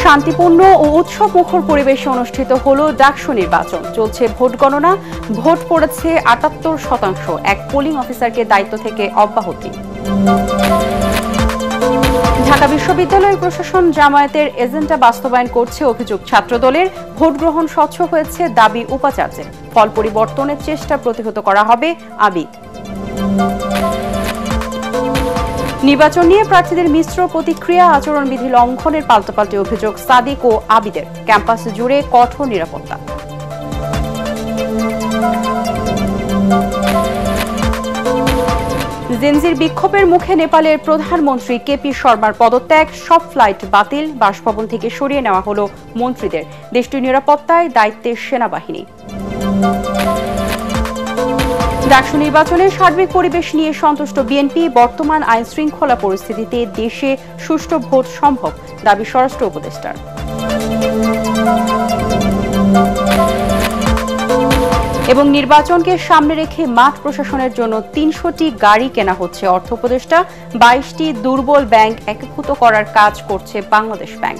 শান্তিপূর্ণ ও উৎসবমুখর পরিবেশে অনুষ্ঠিত হলো ডাকসু নির্বাচন। চলছে ভোট গণনা। ভোট পড়েছে ৭৮%। এক পোলিং অফিসারকে দায়িত্ব থেকে অব্যাহতি। ঢাকা বিশ্ববিদ্যালয় প্রশাসন জামায়াতের এজেন্ডা বাস্তবায়ন করছে অভিযোগ ছাত্রদলের। ভোট গ্রহণ স্বচ্ছ হয়েছে দাবি উপাচার্যের। ফল পরিবর্তনের চেষ্টা প্রতিহত করা হবে আবিদ। নির্বাচন নিয়ে প্রার্থীদের মিশ্র প্রতিক্রিয়া। আচরণবিধি লঙ্ঘনের পাল্টাপাল্টি অভিযোগ সাদিক ও আবিদের। ক্যাম্পাস জুড়ে কঠোর নিরাপত্তা। জেনজির বিক্ষোভের মুখে নেপালের প্রধানমন্ত্রী কেপি শর্মার পদত্যাগ। সব ফ্লাইট বাতিল। বাসভবন থেকে সরিয়ে নেওয়া হলো মন্ত্রীদের। দেশটির নিরাপত্তায় দায়িত্বে সেনাবাহিনী। ডাকসু নির্বাচনের সার্বিক পরিবেশ নিয়ে সন্তুষ্ট বিএনপি। বর্তমান আইন শৃঙ্খলা পরিস্থিতিতে দেশে সুষ্ঠু ভোট সম্ভব, দাবি স্বরাষ্ট্র উপদেষ্টার। এবং নির্বাচনকে সামনে রেখে মাঠ প্রশাসনের জন্য ৩০০টি গাড়ি কেনা হচ্ছে। অর্থ উপদেষ্টা। ২২টি দুর্বল ব্যাংক একীভূত করার কাজ করছে বাংলাদেশ ব্যাংক।